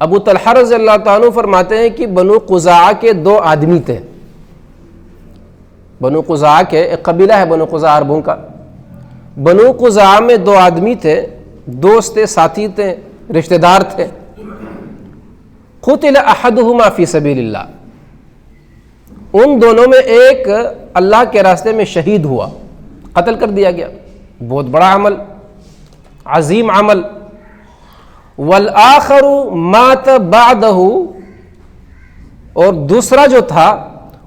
ابو طلحہ رضی اللہ تعالیٰ عنہ فرماتے ہیں کہ بنو قزاعہ کے 2 آدمی تھے. بنو قزاعہ کے ایک قبیلہ ہے بنو قزاعہ عربوں کا. بنو قزاعہ میں 2 آدمی تھے، دوست تھے، ساتھی تھے، رشتہ دار تھے. قتل احدہما فی سبیل اللہ، ان دونوں میں ایک اللہ کے راستے میں شہید ہوا، قتل کر دیا گیا. بہت بڑا عمل، عظیم عمل. والآخر مات بعدہ، اور دوسرا جو تھا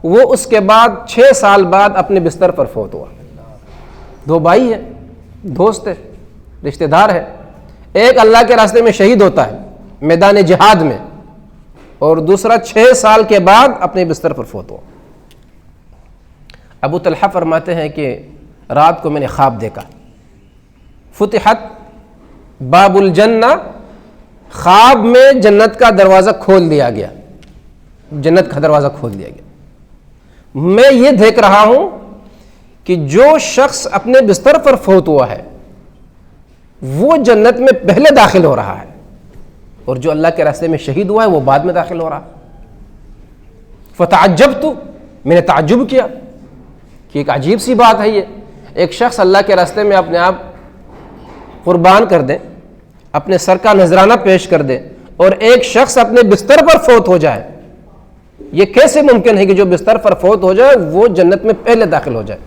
وہ اس کے بعد 6 سال بعد اپنے بستر پر فوت ہوا. 2 بھائی ہیں، دوست ہے، رشتہ دار ہے. ایک اللہ کے راستے میں شہید ہوتا ہے میدان جہاد میں، اور دوسرا 6 سال کے بعد اپنے بستر پر فوت ہوا. ابو طلحہ فرماتے ہیں کہ رات کو میں نے خواب دیکھا، فتحت باب الجنہ، خواب میں جنت کا دروازہ کھول دیا گیا، جنت کا دروازہ کھول دیا گیا. میں یہ دیکھ رہا ہوں کہ جو شخص اپنے بستر پر فوت ہوا ہے وہ جنت میں پہلے داخل ہو رہا ہے، اور جو اللہ کے راستے میں شہید ہوا ہے وہ بعد میں داخل ہو رہا. فتعجبت، میں نے تعجب کیا کہ ایک عجیب سی بات ہے یہ. ایک شخص اللہ کے راستے میں اپنے آپ قربان کر دے، اپنے سر کا نذرانہ پیش کر دے، اور ایک شخص اپنے بستر پر فوت ہو جائے. یہ کیسے ممکن ہے کہ جو بستر پر فوت ہو جائے وہ جنت میں پہلے داخل ہو جائے؟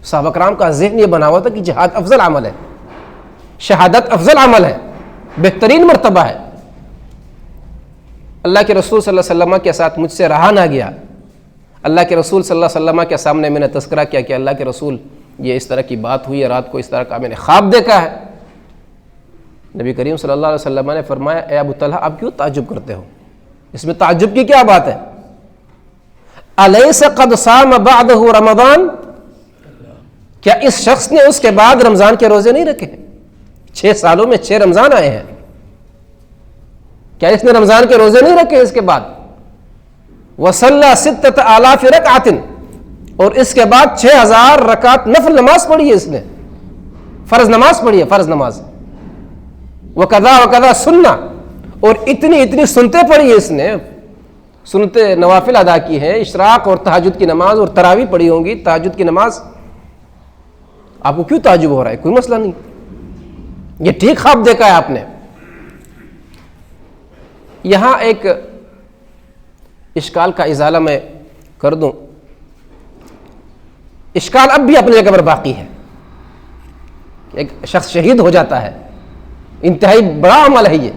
صحابہ کرام کا ذہن یہ بنا ہوا تھا کہ جہاد افضل عمل ہے، شہادت افضل عمل ہے، بہترین مرتبہ ہے. اللہ کے رسول صلی اللہ علیہ وسلم کے ساتھ مجھ سے رہا نہ گیا. اللہ کے رسول صلی اللہ علیہ وسلم کے سامنے میں نے تذکرہ کیا کہ اللہ کے رسول یہ اس طرح کی بات ہوئی ہے، رات کو اس طرح کا میں نے خواب دیکھا ہے. نبی کریم صلی اللہ علیہ وسلم نے فرمایا، اے ابو طلحہ آپ کیوں تعجب کرتے ہو؟ اس میں تعجب کی کیا بات ہے؟ الیس قد صام بعدہ رمضان، کیا اس شخص نے اس کے بعد رمضان کے روزے نہیں رکھے؟ 6 سالوں میں 6 رمضان آئے ہیں، کیا اس نے رمضان کے روزے نہیں رکھے اس کے بعد؟ وصلی 6000 رکعۃ، اور اس کے بعد 6000 رکعت نفل نماز پڑھی ہے اس نے، فرض نماز پڑھی ہے، فرض نماز. وکذا وکذا سنہ، اور اتنی سنتے پڑھی ہے اس نے، سنتے نوافل ادا کی ہیں، اشراق اور تہجد کی نماز اور تراویح پڑھی ہوں گی، تہجد کی نماز. آپ کو کیوں تعجب ہو رہا ہے؟ کوئی مسئلہ نہیں، یہ ٹھیک خواب دیکھا ہے آپ نے. یہاں ایک اشکال کا ازالہ میں کر دوں. اشکال اب بھی اپنی جگہ پر باقی ہے. ایک شخص شہید ہو جاتا ہے، انتہائی بڑا عمل ہے یہ،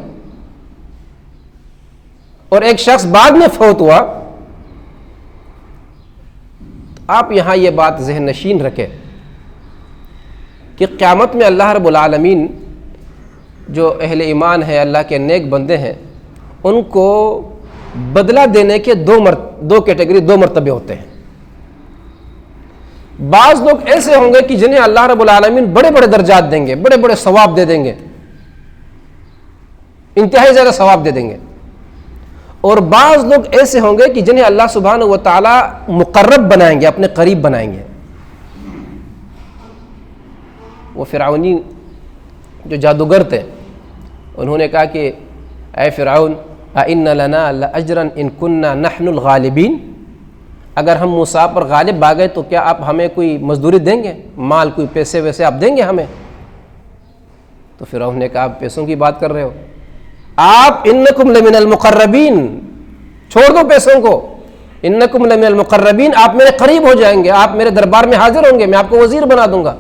اور ایک شخص بعد میں فوت ہوا. آپ یہاں یہ بات ذہن نشین رکھیں کہ قیامت میں اللہ رب العالمین جو اہل ایمان ہے، اللہ کے نیک بندے ہیں، ان کو بدلہ دینے کے 2 کیٹیگری، 2 مرتبے ہوتے ہیں. بعض لوگ ایسے ہوں گے کہ جنہیں اللہ رب العالمین بڑے بڑے درجات دیں گے، بڑے بڑے ثواب دے دیں گے، انتہائی زیادہ ثواب دے دیں گے. اور بعض لوگ ایسے ہوں گے کہ جنہیں اللہ سبحانہ و تعالی مقرب بنائیں گے، اپنے قریب بنائیں گے. وہ فرعونی جو جادوگر تھے، انہوں نے کہا کہ اے فرعون اِنَّ لَنَا لَأَجْرًا إِن كُنَّا نَحْنُ الْغَالِبِينَ، اگر ہم موسیٰ پر غالب آ گئے تو کیا آپ ہمیں کوئی مزدوری دیں گے، مال، کوئی پیسے ویسے آپ دیں گے ہمیں؟ تو فرعون نے کہا آپ پیسوں کی بات کر رہے ہو، آپ انکم لمن المقربین، چھوڑ دو پیسوں کو، انکم لمن المقربین، آپ میرے قریب ہو جائیں گے، آپ میرے دربار میں حاضر ہوں گے، میں آپ کو وزیر بنا دوں گا.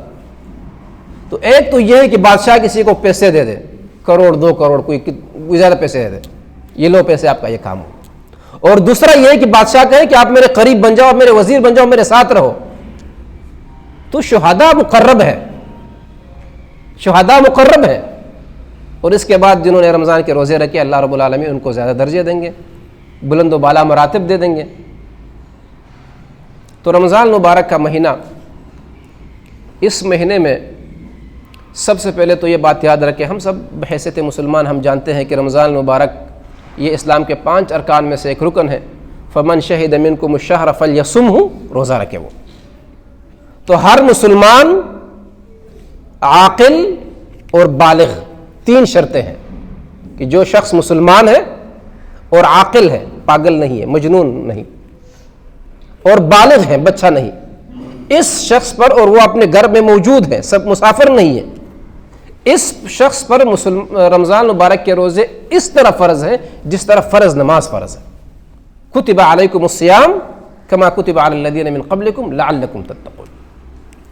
تو ایک تو یہ ہے کہ بادشاہ کسی کو پیسے دے دے، 1 کروڑ 2 کروڑ، کوئی زیادہ پیسے دے دے، یہ لو پیسے آپ کا یہ کام ہو. اور دوسرا یہ ہے کہ بادشاہ کہے کہ آپ میرے قریب بن جاؤ، میرے وزیر بن جاؤ، میرے ساتھ رہو. تو شہداء مقرب ہے، شہداء مقرب ہے. اور اس کے بعد جنہوں نے رمضان کے روزے رکھے، اللہ رب العالمین ان کو زیادہ درجے دیں گے، بلند و بالا مراتب دے دیں گے. تو رمضان مبارک کا مہینہ، اس مہینے میں سب سے پہلے تو یہ بات یاد رکھیں، ہم سب بحیثیت مسلمان ہم جانتے ہیں کہ رمضان مبارک یہ اسلام کے 5 ارکان میں سے ایک رکن ہے. فمن شہد منکم الشہر فلیصمہ، روزہ رکھے وہ. تو ہر مسلمان عاقل اور بالغ، 3 شرطیں ہیں کہ جو شخص مسلمان ہے اور عاقل ہے، پاگل نہیں ہے، مجنون نہیں، اور بالغ ہے، بچہ نہیں، اس شخص پر، اور وہ اپنے گھر میں موجود ہے، سب مسافر نہیں ہے، اس شخص پر رمضان مبارک کے روزے اس طرح فرض ہیں جس طرح فرض نماز فرض ہے. کتب علیکم الصیام کما کتب علی الذین من قبلکم لعلکم تتقون.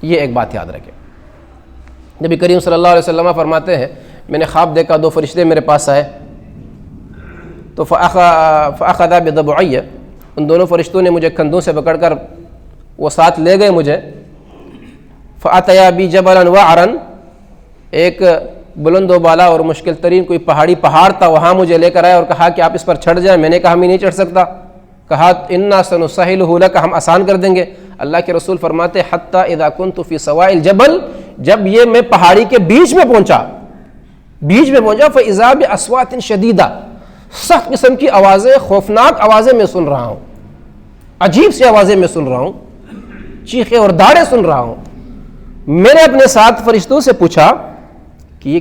یہ ایک بات یاد رکھیں. نبی کریم صلی اللہ علیہ وسلم فرماتے ہیں میں نے خواب دیکھا، دو فرشتے میرے پاس آئے تو فاخذا بضبعی، ان دونوں فرشتوں نے مجھے کندھوں سے پکڑ کر وہ ساتھ لے گئے مجھے. فاتیا بی جبلا وعرا، ایک بلند و بالا اور مشکل ترین کوئی پہاڑ تھا، وہاں مجھے لے کر آئے اور کہا کہ آپ اس پر چڑھ جائیں. میں نے کہا میں نہیں چڑھ سکتا. کہا انا سنسہلہ لک، ہم آسان کر دیں گے. اللہ کے رسول فرماتے حتی اذا کنت فی سواء الجبل، جب یہ میں پہاڑی کے بیچ میں پہنچا فاذا باصوات شدیدہ، سخت قسم کی آوازیں، خوفناک آوازیں میں سن رہا ہوں، عجیب سی آوازیں میں سن رہا ہوں، چیخیں اور داڑیں سن رہا ہوں. میں نے اپنے ساتھ فرشتوں سے پوچھا کہ یہ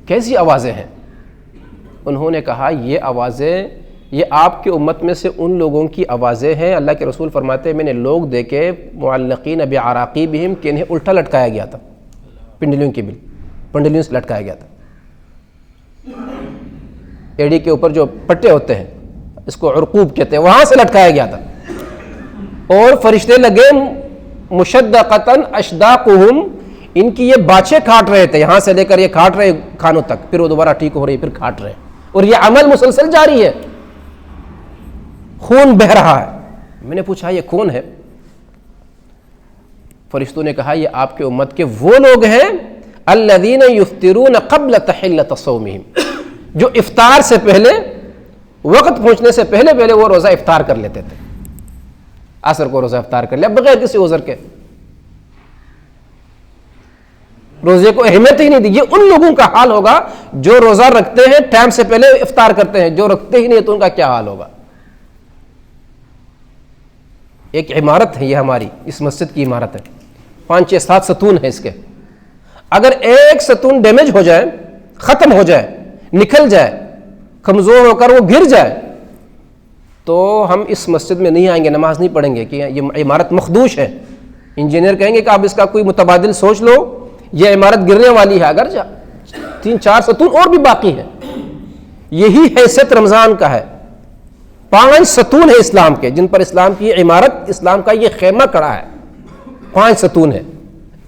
کیسی آوازیں ہیں؟ انہوں نے کہا یہ آوازیں، یہ آپ کی امت میں سے ان لوگوں کی آوازیں ہیں. اللہ کے رسول فرماتے ہیں میں نے لوگ دیکھے معلقین بعراقیبہم کہ انہیں الٹا لٹکایا گیا تھا، پنڈلیوں سے لٹکایا گیا تھا. ایڑی کے اوپر جو پٹے ہوتے ہیں اس کو عرقوب کہتے ہیں، وہاں سے لٹکایا گیا تھا. اور فرشتے لگے مشدقتاً اشداقہم، ان کی یہ باچھیں کاٹ رہے تھے، یہاں سے لے کر یہ کاٹ رہے کھانوں تک، پھر وہ دوبارہ ٹھیک ہو رہی، پھر کاٹ رہے، اور یہ عمل مسلسل جاری ہے، خون بہہ رہا ہے. میں نے پوچھا یہ کون ہے؟ فرشتوں نے کہا یہ آپ کے امت کے وہ لوگ ہیں الذین یفطرون قبل تحلۃ صومہم، جو افطار سے پہلے، وقت پہنچنے سے پہلے وہ روزہ افطار کر لیتے تھے. عصر کو روزہ افطار کر لیا بغیر کسی عذر کے، روزے کو اہمیت ہی نہیں دی. یہ ان لوگوں کا حال ہوگا جو روزہ رکھتے ہیں ٹائم سے پہلے افطار کرتے ہیں، جو رکھتے ہی نہیں تو ان کا کیا حال ہوگا. ایک عمارت ہے یہ ہماری، اس مسجد کی عمارت ہے، 5 6 7 ستون ہے اس کے. اگر ایک ستون ڈیمیج ہو جائے، ختم ہو جائے، نکل جائے، کمزور ہو کر وہ گر جائے تو ہم اس مسجد میں نہیں آئیں گے، نماز نہیں پڑھیں گے کہ یہ عمارت مخدوش ہے. انجینئر کہیں گے کہ آپ اس کا کوئی متبادل سوچ لو، یہ عمارت گرنے والی ہے. اگر 3 4 ستون اور بھی باقی ہے. یہی حیثیت رمضان کا ہے. 5 ستون ہے اسلام کے جن پر اسلام کی عمارت، اسلام کا یہ خیمہ کڑا ہے. 5 ستون ہے،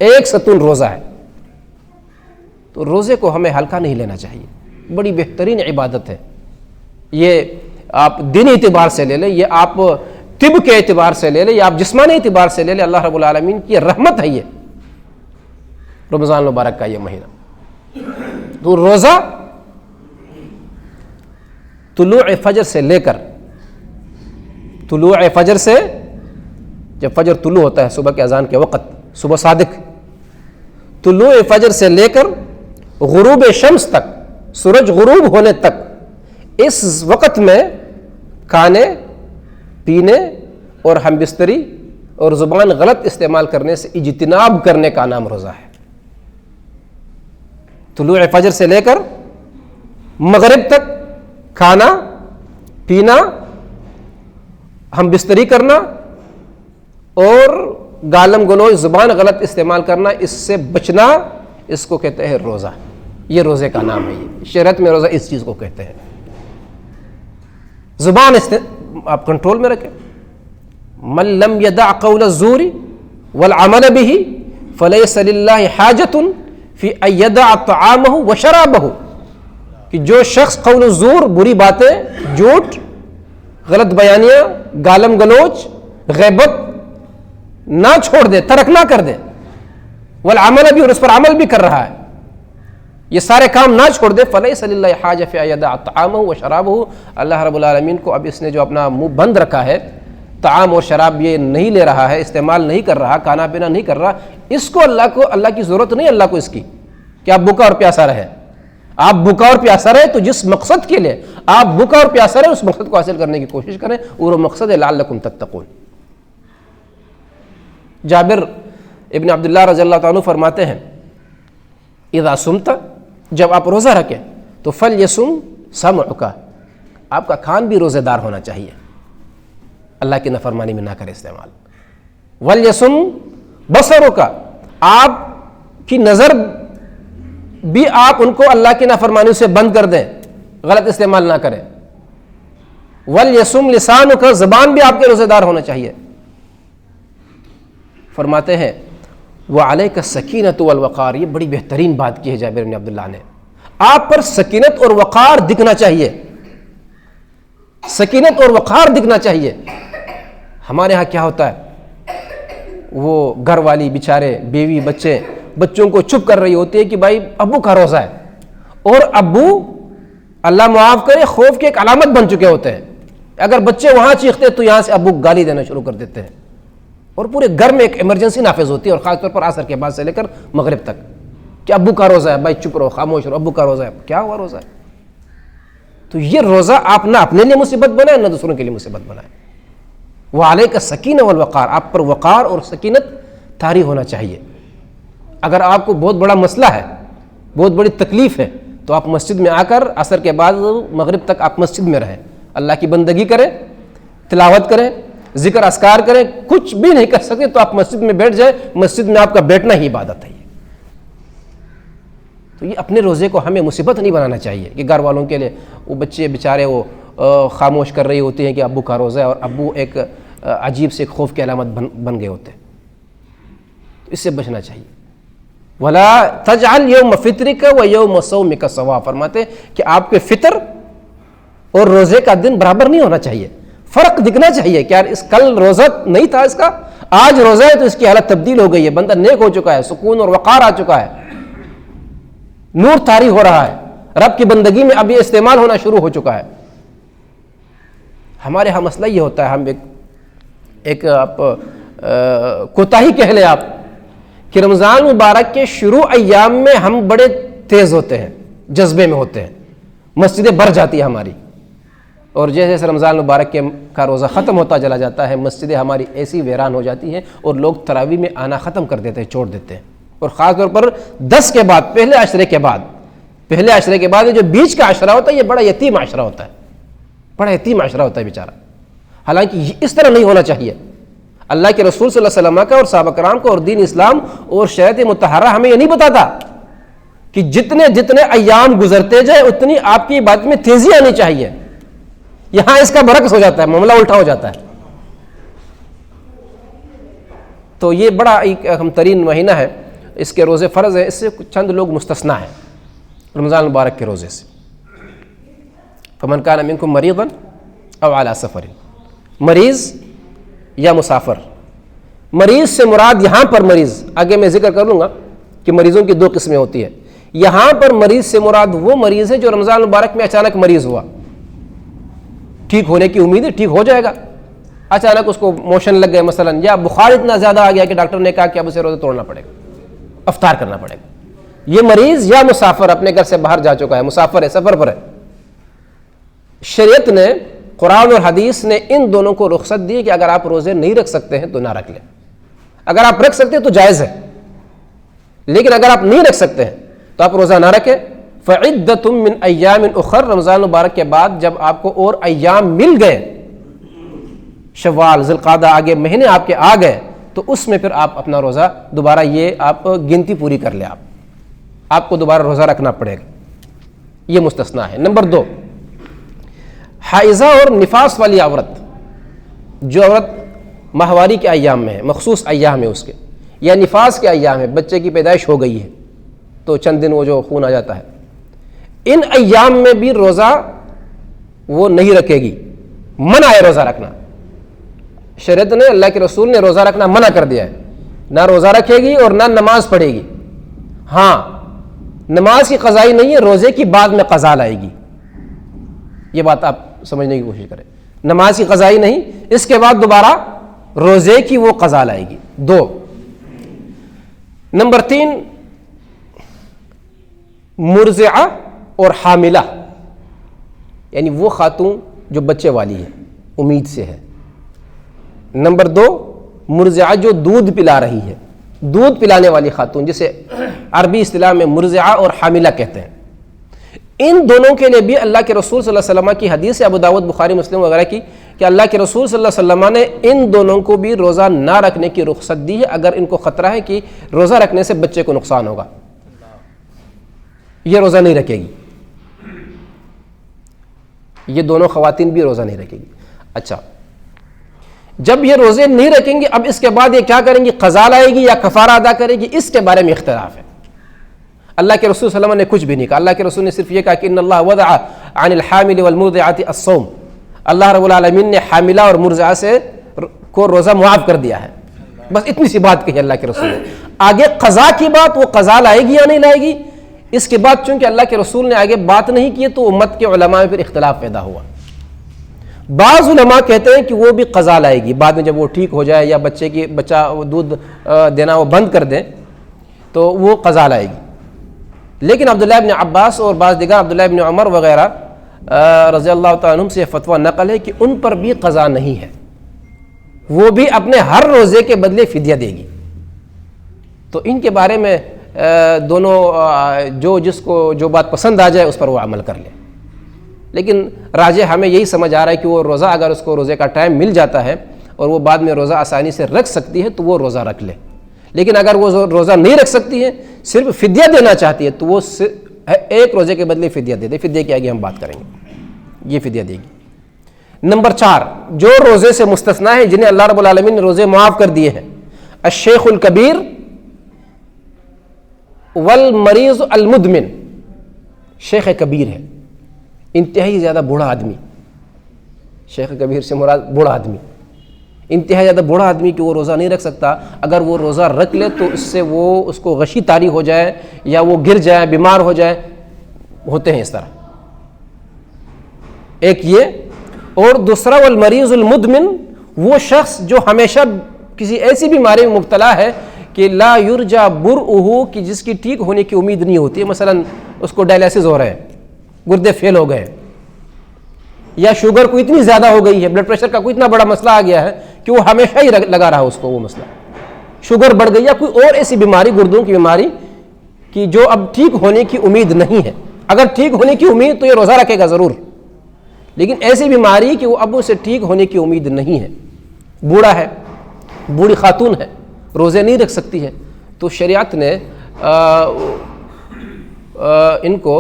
1 ستون روزہ ہے. تو روزے کو ہمیں ہلکا نہیں لینا چاہیے، بڑی بہترین عبادت ہے. یہ آپ دینی اعتبار سے لے لیں، یہ آپ طب کے اعتبار سے لے لیں، یا آپ جسمانی اعتبار سے لے لیں، اللہ رب العالمین کی رحمت ہے یہ رمضان مبارک کا یہ مہینہ. تو روزہ طلوع فجر سے لے کر، طلوع فجر سے، جب فجر طلوع ہوتا ہے صبح کے اذان کے وقت، صبح صادق، طلوع فجر سے لے کر غروب شمس تک، سورج غروب ہونے تک، اس وقت میں کھانے پینے اور ہم بستری اور زبان غلط استعمال کرنے سے اجتناب کرنے کا نام روزہ ہے. طلوع فجر سے لے کر مغرب تک کھانا پینا، ہم بستری کرنا اور گالم گلوچ، زبان غلط استعمال کرنا، اس سے بچنا، اس کو کہتے ہیں روزہ. یہ روزے کا نام ہے. یہ شریعت میں روزہ اس چیز کو کہتے ہیں. زبان آپ کنٹرول میں رکھیں. من لم يدع قول الزور والعمل به فليس لله حاجة في ان يدع طعامه وشرابه، کہ جو شخص قول الزور، بری باتیں، جھوٹ، غلط بیانیاں، گالم گلوچ، غیبت نہ چھوڑ دے، ترک نہ کر دے، والعمل بھی، اور اس پر عمل بھی کر رہا ہے، یہ سارے کام نہ چھوڑ دے، فلیس للہ حاجہ فی ان یدع طعامہ و شرابہ، اللہ رب العالمین کو اب اس نے جو اپنا منہ بند رکھا ہے، طعام اور شراب یہ نہیں لے رہا ہے، استعمال نہیں کر رہا، کھانا پینا نہیں کر رہا، اس کو اللہ کی ضرورت نہیں اللہ کو اس کی کہ آپ بھوکا اور پیاسا رہے. آپ بھوکا اور پیاسا رہے تو جس مقصد کے لیے آپ بھوکا اور پیاسا رہے اس مقصد کو حاصل کرنے کی کوشش کریں، اور وہ مقصد ہے لعلکم تتقون. جابر ابن عبداللہ رضی اللہ تعالیٰ عنہ فرماتے ہیں اذا صمت، جب آپ روزہ رکھیں تو فلیصم سمعک، آپ کا کان بھی روزے دار ہونا چاہیے، اللہ کی نافرمانی میں نہ کرے استعمال۔ ولیسم بصرک، آپ کی نظر بھی آپ ان کو اللہ کی نافرمانی سے بند کر دیں، غلط استعمال نہ کریں۔ ولیسم لسانک، زبان بھی آپ کے روزے دار ہونا چاہیے۔ فرماتے ہیں وعلیک السکینۃ والوقار، یہ بڑی بہترین بات کی ہے جابر بن عبداللہ نے، آپ پر سکینت اور وقار دکھنا چاہیے، سکینت اور وقار دکھنا چاہیے۔ ہمارے ہاں کیا ہوتا ہے، وہ گھر والی بیچارے بیوی بچوں کو چپ کر رہی ہوتی ہے کہ بھائی ابو کا روزہ ہے، اور ابو اللہ معاف کرے خوف کی ایک علامت بن چکے ہوتے ہیں، اگر بچے وہاں چیختے تو یہاں سے ابو گالی دینا شروع کر دیتے ہیں، اور پورے گھر میں ایک ایمرجنسی نافذ ہوتی ہے، اور خاص طور پر عصر کے بعد سے لے کر مغرب تک، کہ ابو کا روزہ ہے، بھائی چپ رہو، خاموش رہو، ابو کا روزہ ہے۔ کیا ہوا روزہ ہے؟ تو یہ روزہ آپ نہ اپنے لیے مصیبت بنائے نہ دوسروں کے لیے مصیبت بنائے۔ وعلیک السکینۃ والوقار، آپ پر وقار اور سکینت طاری ہونا چاہیے۔ اگر آپ کو بہت بڑا مسئلہ ہے، بہت بڑی تکلیف ہے، تو آپ مسجد میں آ کر عصر کے بعد مغرب تک آپ مسجد میں رہیں، اللہ کی بندگی کریں، تلاوت کریں، ذکر اذکار کریں۔ کچھ بھی نہیں کر سکتے تو آپ مسجد میں بیٹھ جائیں، مسجد میں آپ کا بیٹھنا ہی عبادت ہے۔ تو یہ اپنے روزے کو ہمیں مصیبت نہیں بنانا چاہیے کہ گھر والوں کے لیے وہ بچے بیچارے وہ خاموش کر رہی ہوتی ہیں کہ ابو کا روزہ ہے، اور ابو ایک عجیب سے خوف کی علامت بن گئے ہوتے ہیں۔ تو اس سے بچنا چاہیے۔ ولا تجعل یوم فطرک و یوم صومک سوا، فرماتے کہ آپ کے فطر اور روزے کا دن برابر نہیں ہونا چاہیے، فرق دکھنا چاہیے کہ یار اس کل روزہ نہیں تھا اس کا، آج روزہ ہے تو اس کی حالت تبدیل ہو گئی ہے، بندہ نیک ہو چکا ہے، سکون اور وقار آ چکا ہے، نور طاری ہو رہا ہے، رب کی بندگی میں اب یہ استعمال ہونا شروع ہو چکا ہے۔ ہمارے ہاں مسئلہ یہ ہوتا ہے، ہم ایک آپ کوتاہی کہہ لیں آپ، کہ رمضان مبارک کے شروع ایام میں ہم بڑے تیز ہوتے ہیں، جذبے میں ہوتے ہیں، مسجدیں بھر جاتی ہیں ہماری، اور جیسے جیسے رمضان مبارک کا روزہ ختم ہوتا چلا جاتا ہے، مسجدیں ہماری ایسی ویران ہو جاتی ہیں، اور لوگ تراویح میں آنا ختم کر دیتے ہیں، چھوڑ دیتے ہیں۔ اور خاص طور پر 10 کے بعد، پہلے عشرے کے بعد جو بیچ کا عشرہ ہوتا ہے، یہ بڑا یتیم عشرہ ہوتا ہے، بڑا یتیم عشرہ ہوتا ہے بیچارہ۔ حالانکہ اس طرح نہیں ہونا چاہیے۔ اللہ کے رسول صلی اللہ علیہ وسلم کا اور صحابہ کرام کا اور دین اسلام اور شریعت مطہرہ ہمیں یہ نہیں بتاتا کہ جتنے ایام گزرتے جائے اتنی آپ کی عبادت میں تیزی آنی چاہیے۔ یہاں اس کا برعکس ہو جاتا ہے، معاملہ الٹا ہو جاتا ہے۔ تو یہ بڑا ایک اہم ترین مہینہ ہے، اس کے روزے فرض ہے، اس سے چند لوگ مستثنا ہیں رمضان مبارک کے روزے سے۔ فمن کان منکم مریضا او علی سفر، مریض یا مسافر۔ مریض سے مراد یہاں پر مریض، آگے میں ذکر کر لوں گا کہ مریضوں کی 2 قسمیں ہوتی ہیں۔ یہاں پر مریض سے مراد وہ مریض ہے جو رمضان مبارک میں اچانک مریض ہوا، ٹھیک ہونے کی امید ہے، ٹھیک ہو جائے گا، اچانک اس کو موشن لگ گئے مثلا، یا بخار اتنا زیادہ آ گیا کہ ڈاکٹر نے کہا کہ اب اسے روزہ توڑنا پڑے گا، افطار کرنا پڑے گا۔ یہ مریض یا مسافر اپنے گھر سے باہر جا چکا ہے، مسافر ہے، سفر پر ہے۔ شریعت نے، قرآن اور حدیث نے ان دونوں کو رخصت دی کہ اگر آپ روزے نہیں رکھ سکتے ہیں تو نہ رکھ لیں، اگر آپ رکھ سکتے ہیں تو جائز ہے، لیکن اگر آپ نہیں رکھ سکتے ہیں تو آپ روزہ نہ رکھیں۔ فعدۃ من ایام اخر، رمضان مبارک کے بعد جب آپ کو اور ایام مل گئے، شوال، ذوالقعدہ، آگے مہینے آپ کے آ گئے، تو اس میں پھر آپ اپنا روزہ دوبارہ، یہ آپ گنتی پوری کر لیں، آپ کو دوبارہ روزہ رکھنا پڑے گا، یہ مستثنا ہے۔ نمبر 2، حائضہ اور نفاس والی عورت، جو عورت ماہواری کے ایام میں ہے، مخصوص ایام ہے اس کے، یا نفاس کے ایام ہے، بچے کی پیدائش ہو گئی ہے تو چند دن وہ جو خون آ جاتا ہے، ان ایام میں بھی روزہ وہ نہیں رکھے گی، منع ہے روزہ رکھنا۔ شریعت نے، اللہ کے رسول نے روزہ رکھنا منع کر دیا ہے، نہ روزہ رکھے گی اور نہ نماز پڑھے گی۔ ہاں، نماز کی قضائی نہیں ہے، روزے کی بعد میں قضا لائے گی، یہ بات آپ سمجھنے کی کوشش کریں۔ نماز کی قضائی نہیں، اس کے بعد دوبارہ روزے کی وہ قضا لائے گی۔ 2، نمبر 3، مرضعہ اور حاملہ، یعنی وہ خاتون جو بچے والی ہے، امید سے ہے۔ نمبر 2، مرضعہ جو دودھ پلا رہی ہے، دودھ پلانے والی خاتون، جسے عربی اصطلاح میں مرضعہ اور حاملہ کہتے ہیں۔ ان دونوں کے لیے بھی اللہ کے رسول صلی اللہ علیہ وسلم کی حدیث ابو داؤد، بخاری، مسلم وغیرہ کی کہ اللہ کے رسول صلی اللہ علیہ وسلم نے ان دونوں کو بھی روزہ نہ رکھنے کی رخصت دی ہے اگر ان کو خطرہ ہے کہ روزہ رکھنے سے بچے کو نقصان ہوگا، یہ روزہ نہیں رکھے گی، یہ دونوں خواتین بھی روزہ نہیں رکھے گی۔ اچھا، جب یہ روزے نہیں رکھیں گی، اب اس کے بعد یہ کیا کریں گی؟ قضا لائے گی یا کفارہ ادا کرے گی؟ اس کے بارے میں اختلاف ہے۔ اللہ کے رسول صلی اللہ علیہ وسلم نے کچھ بھی نہیں کہا، اللہ کے رسول نے صرف یہ کہا کہ ان اللہ وضع عن الحامل والمرضعات الصوم، اللہ رب العالمین نے حاملہ اور مرضعہ سے کو روزہ معاف کر دیا ہے، بس اتنی سی بات کہی اللہ کے رسول نے۔ آگے قضا کی بات، وہ قضا لائے گی یا نہیں لائے گی، اس کے بعد چونکہ اللہ کے رسول نے آگے بات نہیں کی تو امت کے علماء میں پھر اختلاف پیدا ہوا۔ بعض علماء کہتے ہیں کہ وہ بھی قضا لائے گی، بعد میں جب وہ ٹھیک ہو جائے یا بچہ دودھ دینا وہ بند کر دیں تو وہ قضا لائے گی۔ لیکن عبداللہ ابن عباس اور بعض دیگر عبداللہ ابن عمر وغیرہ رضی اللہ تعالیٰ عنہم سے فتویٰ نقل ہے کہ ان پر بھی قضا نہیں ہے، وہ بھی اپنے ہر روزے کے بدلے فدیہ دے گی۔ تو ان کے بارے میں دونوں جس کو جو بات پسند آ جائے اس پر وہ عمل کر لے، لیکن راجح ہمیں یہی سمجھ آ رہا ہے کہ وہ روزہ اگر اس کو روزے کا ٹائم مل جاتا ہے اور وہ بعد میں روزہ آسانی سے رکھ سکتی ہے تو وہ روزہ رکھ لے، لیکن اگر وہ روزہ نہیں رکھ سکتی ہے، صرف فدیہ دینا چاہتی ہے تو وہ ایک روزے کے بدلے فدیہ دے دے۔ فدیہ کی آگے ہم بات کریں گے، یہ فدیہ دے گی۔ نمبر 4، جو روزے سے مستثنا ہے جنہیں اللہ رب العالمین نے روزے معاف کر دیے ہیں، الشیخ الکبیر والمریض المدمن، شیخ کبیر ہے، انتہائی زیادہ بوڑھا آدمی، شیخ کبیر سے مراد بوڑھا آدمی، انتہائی زیادہ بوڑھا آدمی کہ وہ روزہ نہیں رکھ سکتا، اگر وہ روزہ رکھ لے تو اس سے اس کو غشی طاری ہو جائے یا وہ گر جائے، بیمار ہو جائے، ہوتے ہیں اس طرح۔ ایک یہ، اور دوسرا والمریض المدمن، وہ شخص جو ہمیشہ کسی ایسی بیماری میں مبتلا ہے کہ لا یرجا برؤہ، کہ جس کی ٹھیک ہونے کی امید نہیں ہوتی ہے، مثلا اس کو ڈائلیسس ہو رہے ہیں، گردے فیل ہو گئے، یا شوگر کو اتنی زیادہ ہو گئی ہے، بلڈ پریشر کا کوئی اتنا بڑا مسئلہ آ گیا ہے کہ وہ ہمیشہ ہی لگا رہا اس کو وہ مسئلہ، شوگر بڑھ گئی یا کوئی اور ایسی بیماری، گردوں کی بیماری کہ جو اب ٹھیک ہونے کی امید نہیں ہے۔ اگر ٹھیک ہونے کی امید تو یہ روزہ رکھے گا ضرور، لیکن ایسی بیماری کہ وہ اب اسے ٹھیک ہونے کی امید نہیں ہے، بوڑھا ہے، بوڑھی خاتون ہے، روزے نہیں رکھ سکتی ہے، تو شریعت نے ان کو،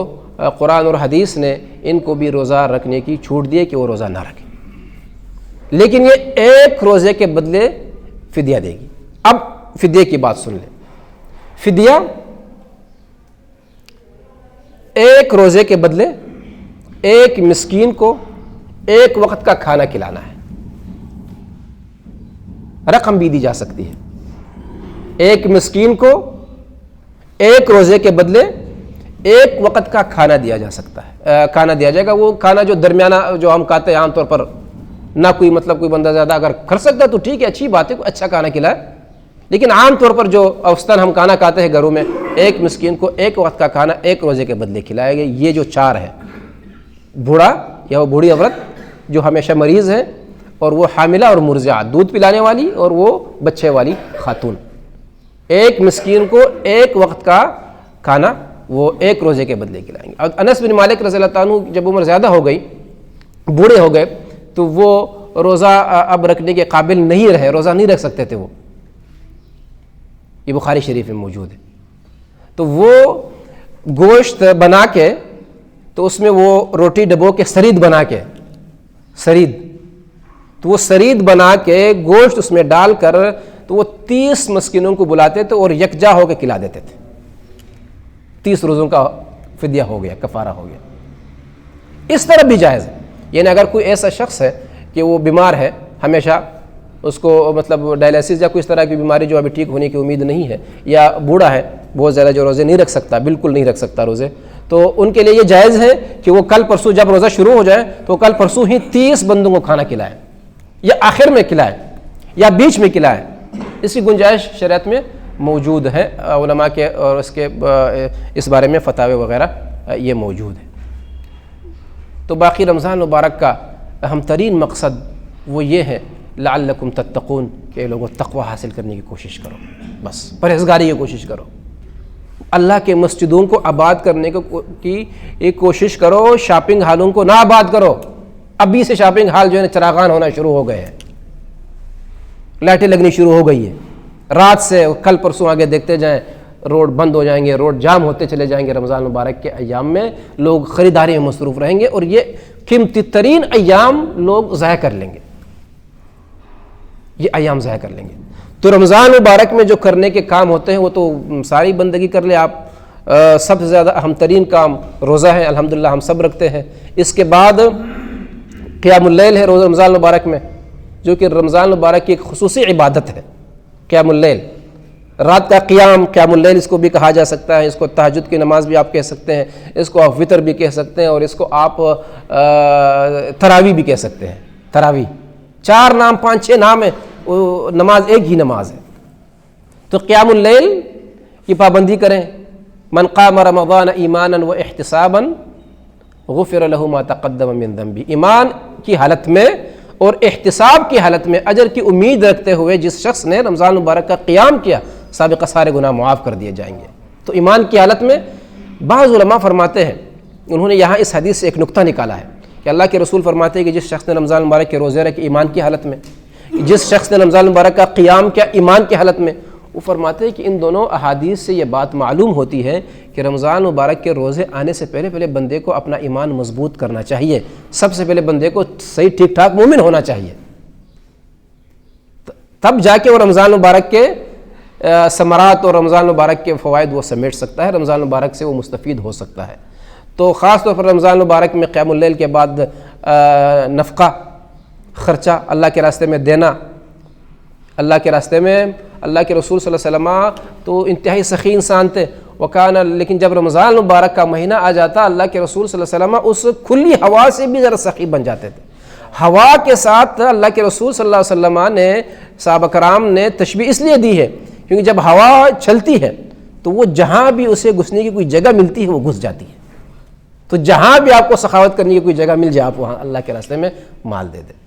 قرآن اور حدیث نے ان کو بھی روزہ رکھنے کی چھوٹ دی ہے کہ وہ روزہ نہ رکھیں، لیکن یہ ایک روزے کے بدلے فدیہ دے گی۔ اب فدیہ کی بات سن لیں۔ فدیہ ایک روزے کے بدلے ایک مسکین کو ایک وقت کا کھانا کھلانا ہے، رقم بھی دی جا سکتی ہے۔ ایک مسکین کو ایک روزے کے بدلے ایک وقت کا کھانا دیا جا سکتا ہے، کھانا دیا جائے گا، وہ کھانا جو درمیانہ جو ہم کھاتے ہیں عام طور پر، نہ کوئی کوئی بندہ زیادہ اگر کر سکتا ہے تو ٹھیک ہے، اچھی بات ہے، کوئی اچھا کھانا کھلائے، لیکن عام طور پر جو اوسطاً ہم کھانا کھاتے ہیں گھروں میں، ایک مسکین کو ایک وقت کا کھانا ایک روزے کے بدلے کھلائے گا۔ یہ جو 4 ہے، بوڑھا یا وہ بوڑھی عورت جو ہمیشہ مریض ہے، اور وہ حاملہ اور مرضعہ، دودھ پلانے والی، اور وہ بچے والی خاتون، ایک مسکین کو ایک وقت کا کھانا وہ ایک روزے کے بدلے کھلائیں گے۔ اور انس بن مالک رضی اللہ تعالیٰ عنہ جب عمر زیادہ ہو گئی، بوڑھے ہو گئے، تو وہ روزہ اب رکھنے کے قابل نہیں رہے، روزہ نہیں رکھ سکتے تھے وہ، یہ بخاری شریف میں موجود ہے۔ تو وہ گوشت بنا کے، تو اس میں وہ روٹی ڈبو کے سرید بنا کے، سرید، تو وہ سرید بنا کے گوشت اس میں ڈال کر تو وہ 30 مسکینوں کو بلاتے تھے اور یکجا ہو کے کھلا دیتے تھے۔ 30 روزوں کا فدیہ ہو گیا، کفارہ ہو گیا۔ اس طرح بھی جائز ہے، یعنی اگر کوئی ایسا شخص ہے کہ وہ بیمار ہے، ہمیشہ اس کو ڈائلیسس یا کوئی اس طرح کی بیماری جو ابھی ٹھیک ہونے کی امید نہیں ہے، یا بوڑھا ہے بہت زیادہ جو روزے نہیں رکھ سکتا، بالکل نہیں رکھ سکتا روزے، تو ان کے لیے یہ جائز ہے کہ وہ کل پرسوں جب روزہ شروع ہو جائے تو کل پرسوں ہی 30 بندوں کو کھانا کھلائے، یا آخر میں کھلائے یا بیچ میں کھلائے۔ اس کی گنجائش شریعت میں موجود ہے، علماء کے اور اس بارے میں فتاوی وغیرہ یہ موجود ہے۔ تو باقی رمضان مبارک کا اہم ترین مقصد وہ یہ ہے لعلکم تتقون، کہ لوگوں تقوی حاصل کرنے کی کوشش کرو، بس پرہیزگاری کی کوشش کرو، اللہ کے مسجدوں کو آباد کرنے کی ایک کوشش کرو، شاپنگ ہالوں کو نہ آباد کرو۔ ابھی سے شاپنگ ہال جو ہے چراغان ہونا شروع ہو گئے ہیں، لائٹیں لگنی شروع ہو گئی ہیں، رات سے کل پرسوں آگے دیکھتے جائیں روڈ بند ہو جائیں گے، روڈ جام ہوتے چلے جائیں گے۔ رمضان مبارک کے ایام میں لوگ خریداری میں مصروف رہیں گے اور یہ قیمتی ترین ایام لوگ ضائع کر لیں گے، یہ ایام ضائع کر لیں گے۔ تو رمضان مبارک میں جو کرنے کے کام ہوتے ہیں وہ تو ساری بندگی کر لیں آپ۔ سب سے زیادہ اہم ترین کام روزہ ہے، الحمدللہ ہم سب رکھتے ہیں۔ اس کے بعد قیام اللیل ہے روزہ رمضان مبارک میں، جو کہ رمضان مبارک کی ایک خصوصی عبادت ہے۔ قیام اللیل، رات کا قیام، قیام اللیل اس کو بھی کہا جا سکتا ہے، اس کو تہجد کی نماز بھی آپ کہہ سکتے ہیں، اس کو آپ وطر بھی کہہ سکتے ہیں، اور اس کو آپ تراویح بھی کہہ سکتے ہیں۔ تراویح 4 نام 5-6 نام ہے، وہ نماز ایک ہی نماز ہے۔ تو قیام اللیل کی پابندی کریں۔ من قام رمضان ایمانا و احتسابا غفر له ما تقدم من ذنبه، ایمان کی حالت میں اور احتساب کی حالت میں اجر کی امید رکھتے ہوئے جس شخص نے رمضان مبارک کا قیام کیا، سابقہ سارے گناہ معاف کر دیے جائیں گے۔ تو ایمان کی حالت میں بعض علماء فرماتے ہیں، انہوں نے یہاں اس حدیث سے ایک نقطہ نکالا ہے کہ اللہ کے رسول فرماتے ہیں کہ جس شخص نے رمضان مبارک کے روزے رکھے ایمان کی حالت میں، جس شخص نے رمضان مبارک کا قیام کیا ایمان کی حالت میں، وہ فرماتے ہیں کہ ان دونوں احادیث سے یہ بات معلوم ہوتی ہے کہ رمضان مبارک کے روزے آنے سے پہلے بندے کو اپنا ایمان مضبوط کرنا چاہیے۔ سب سے پہلے بندے کو صحیح ٹھیک ٹھاک مومن ہونا چاہیے، تب جا کے وہ رمضان مبارک کے ثمرات اور رمضان مبارک کے فوائد وہ سمیٹ سکتا ہے، رمضان مبارک سے وہ مستفید ہو سکتا ہے۔ تو خاص طور پر رمضان مبارک میں قیام اللیل کے بعد نفقہ، خرچہ اللہ کے راستے میں دینا، اللہ کے راستے میں۔ اللہ کے رسول صلی اللہ علیہ وسلم تو انتہائی سخی انسان تھے، لیکن جب رمضان مبارک کا مہینہ آ جاتا اللہ کے رسول صلی اللہ علیہ وسلم اس کھلی ہوا سے بھی ذرا سخی بن جاتے تھے۔ ہوا کے ساتھ اللہ کے رسول صلی اللہ علیہ وسلم نے، صحابہ کرام نے تشبیہ اس لیے دی ہے کیونکہ جب ہوا چلتی ہے تو وہ جہاں بھی اسے گھسنے کی کوئی جگہ ملتی ہے وہ گھس جاتی ہے۔ تو جہاں بھی آپ کو سخاوت کرنے کی کوئی جگہ مل جائے آپ وہاں اللہ کے راستے میں مال دے دیں۔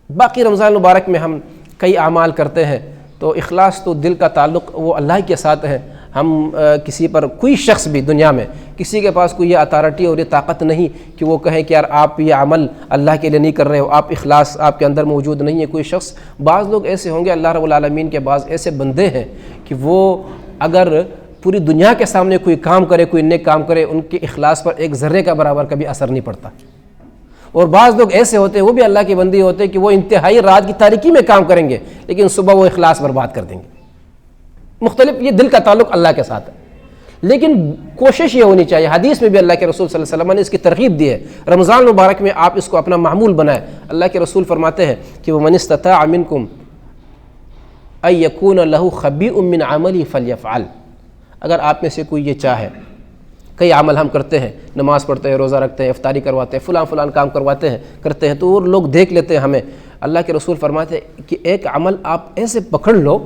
باقی رمضان مبارک میں ہم کئی اعمال کرتے ہیں، تو اخلاص تو دل کا تعلق وہ اللہ کے ساتھ ہے۔ ہم کسی پر، کوئی شخص بھی دنیا میں کسی کے پاس کوئی یہ اتھارٹی اور یہ طاقت نہیں کہ وہ کہیں کہ یار آپ یہ عمل اللہ کے لیے نہیں کر رہے ہو، آپ اخلاص آپ کے اندر موجود نہیں ہے۔ کوئی شخص، بعض لوگ ایسے ہوں گے، اللہ رب العالمین کے بعض ایسے بندے ہیں کہ وہ اگر پوری دنیا کے سامنے کوئی کام کرے، کوئی نیک کام کرے، ان کے اخلاص پر ایک ذرے کا برابر کبھی اثر نہیں پڑتا۔ اور بعض لوگ ایسے ہوتے ہیں، وہ بھی اللہ کی بندی ہوتے ہیں کہ وہ انتہائی رات کی تاریکی میں کام کریں گے لیکن صبح وہ اخلاص برباد کر دیں گے۔ مختلف، یہ دل کا تعلق اللہ کے ساتھ ہے، لیکن کوشش یہ ہونی چاہیے۔ حدیث میں بھی اللہ کے رسول صلی اللہ علیہ وسلم نے اس کی ترغیب دی ہے، رمضان مبارک میں آپ اس کو اپنا معمول بنائیں۔ اللہ کے رسول فرماتے ہیں کہ وَمَنِ اسْتَطَاعَ مِنْكُمْ أَن يَكُونَ لَهُ خَبِيءٌ مِّنْ عَمَلِهِ فَلْيَفْعَلْ، اگر آپ میں سے کوئی یہ چاہے، کئی عمل ہم کرتے ہیں، نماز پڑھتے ہیں، روزہ رکھتے ہیں، افطاری کرواتے ہیں، فلاں کام کرتے ہیں تو وہ لوگ دیکھ لیتے ہیں ہمیں۔ اللہ کے رسول فرماتے ہیں کہ ایک عمل آپ ایسے پکڑ لو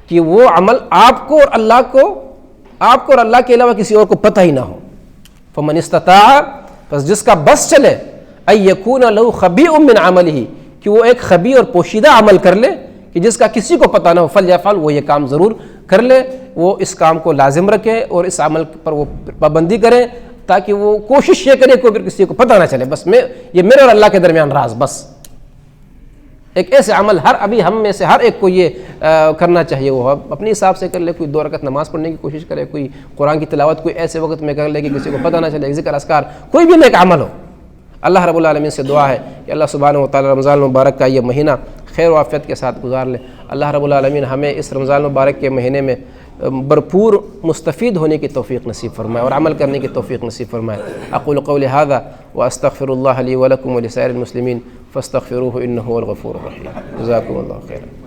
کہ وہ عمل آپ کو اور اللہ کے علاوہ کسی اور کو پتہ ہی نہ ہو۔ فمن استطاع، پس جس کا بس چلے، ان یکون له خبیء من عمله، کہ وہ ایک خبی اور پوشیدہ عمل کر لے کہ جس کا کسی کو پتہ نہ ہو، فلیفعل، وہ یہ کام ضرور کر لے، وہ اس کام کو لازم رکھے اور اس عمل پر وہ پابندی کرے، تاکہ وہ کوشش یہ کرے کہ کسی کو پتہ نہ چلے، بس یہ میرے اور اللہ کے درمیان راز۔ بس ایک ایسے عمل ابھی ہم میں سے ہر ایک کو یہ کرنا چاہیے، وہ اپنے حساب سے کر لے، کوئی 2 رکعت نماز پڑھنے کی کوشش کرے، کوئی قرآن کی تلاوت کوئی ایسے وقت میں کر لے کہ کسی کو پتہ نہ چلے، ذکر اذکار کوئی بھی نیک عمل ہو۔ اللہ رب العالمین سے دعا ہے کہ اللہ سبحانہ و تعالی رمضان المبارک کا یہ مہینہ خیر و عافیت کے ساتھ گزار لے۔ اللہ رب العالمین ہمیں اس رمضان المبارک کے مہینے میں بھرپور مستفید ہونے کی توفیق نصیب فرمائے اور عمل کرنے کی توفیق نصیب فرمائے۔ اقول قولی ھذا واستغفر اللہ لی ولکم ولسائر المسلمین فاستغفروہ انہ هو الغفور الرحیم۔ جزاکم اللہ خیرا۔